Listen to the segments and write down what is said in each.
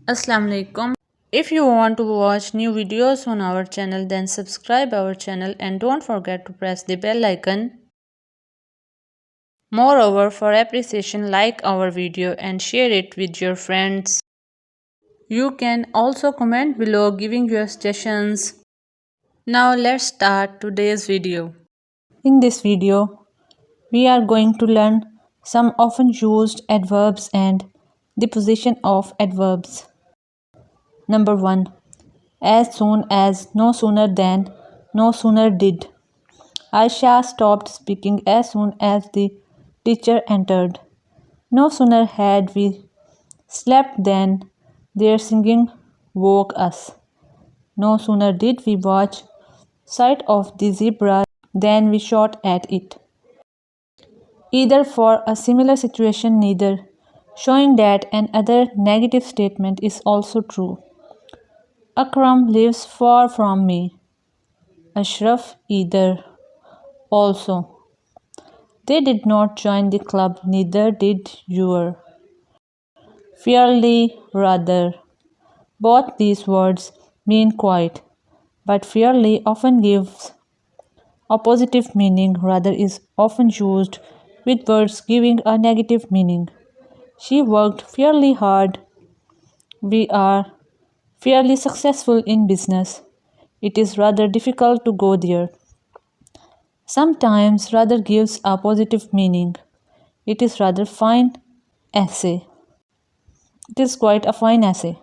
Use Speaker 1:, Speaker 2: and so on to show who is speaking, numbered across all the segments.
Speaker 1: Assalamu alaikum. If you want to watch new videos on our channel, then subscribe our channel and don't forget to press the bell icon. Moreover, for appreciation, like our video and share it with your friends. You can also comment below giving your suggestions. Now let's start today's video. In this video, we are going to learn some often used adverbs and the position of adverbs. Number 1. As soon as, no sooner than, no sooner did. Aisha stopped speaking as soon as the teacher entered. No sooner had we slept than their singing woke us. No sooner did we watch sight of the zebra than we shot at it. Either for a similar situation, neither, showing that another negative statement is also true. Akram lives far from me. Ashraf either. Also, they did not join the club, neither did you. Fairly, rather. Both these words mean quite, but fairly often gives a positive meaning, rather is often used with words giving a negative meaning. She worked fairly hard. We are fairly successful in business. It is rather difficult to go there. Sometimes rather gives a positive meaning. It is rather fine essay. It is quite a fine essay.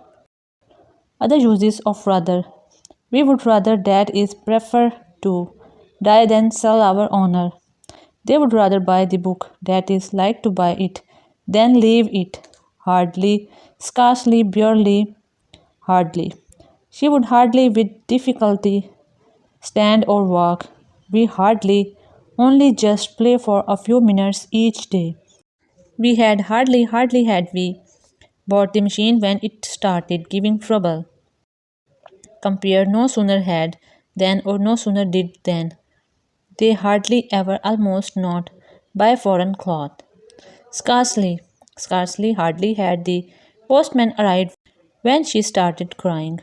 Speaker 1: Other uses of rather. We would rather that is prefer to die than sell our honor. They would rather buy the book that is like to buy it than leave it. Hardly, scarcely, barely, hardly. She would hardly with difficulty stand or walk. We hardly only just play for a few minutes each day. We had hardly had we bought the machine when it started giving trouble. Compare no sooner had than or no sooner did than. They hardly ever almost not buy foreign cloth. Scarcely hardly had the postman arrived when she started crying.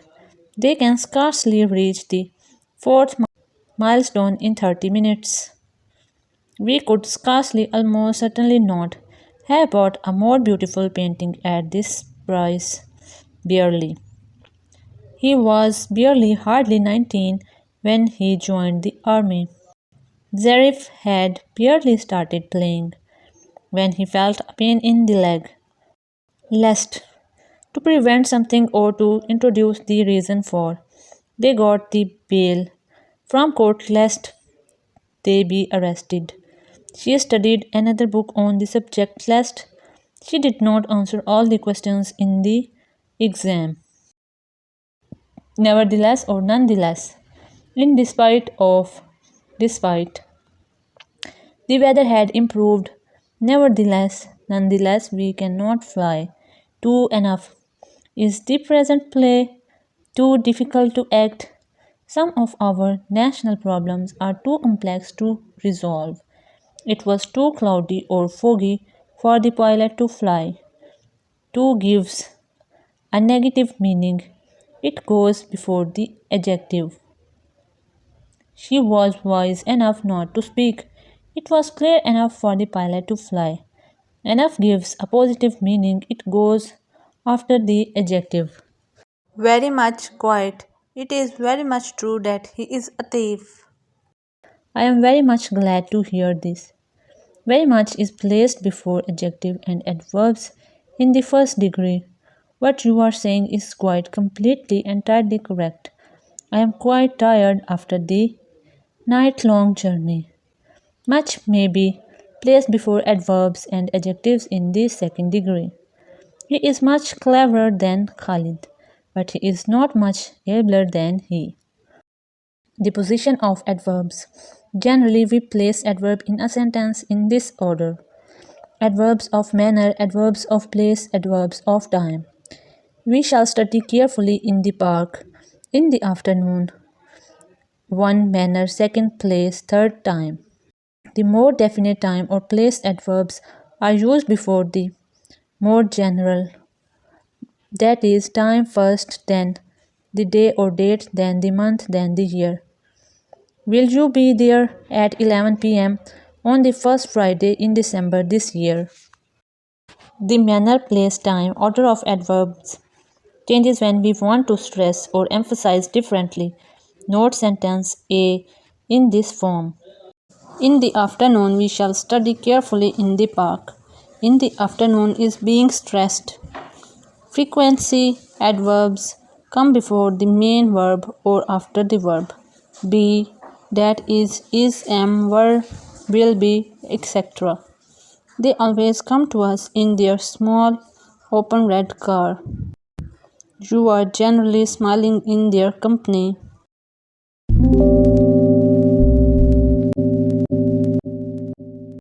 Speaker 1: They can scarcely reach the fourth milestone in 30 minutes. We could scarcely, almost certainly not, have bought a more beautiful painting at this price. Barely. He was barely hardly 19 when he joined the army. Zarif had barely started playing when he felt a pain in the leg. Lest to prevent something or to introduce the reason for, they got the bail from court lest they be arrested. She studied another book on the subject lest she did not answer all the questions in the exam. Nevertheless or nonetheless, in despite, the weather had improved. Nonetheless, we cannot fly. Too enough. Is the present play too difficult to act? Some of our national problems are too complex to resolve. It was too cloudy or foggy for the pilot to fly. Too gives a negative meaning. It goes before the adjective. She was wise enough not to speak. It was clear enough for the pilot to fly. Enough gives a positive meaning. It goes after the adjective. Very much quiet. It is very much true that he is a thief. I am very much glad to hear this. Very much is placed before adjective and adverbs in the first degree. What you are saying is quite completely entirely correct. I am quite tired after the night-long journey. Much may be placed before adverbs and adjectives in the second degree. He is much cleverer than Khalid, but he is not much abler than he. The position of adverbs. Generally, we place adverb in a sentence in this order. Adverbs of manner, adverbs of place, adverbs of time. We shall study carefully in the park, in the afternoon. One, manner, second, place, third, time. The more definite time or place adverbs are used before the more general That is time first, then the day or date, then the month, then the year. Will you be there at 11 p.m. on the first Friday in December this year? The manner, place, time, order of adverbs changes when we want to stress or emphasize differently. Note sentence A in this form. In the afternoon, we shall study carefully in the park. In the afternoon is being stressed. Frequency adverbs come before the main verb or after the verb. Be, that is, am, were, will be, etc. They always come to us in their small, open red car. You are generally smiling in their company.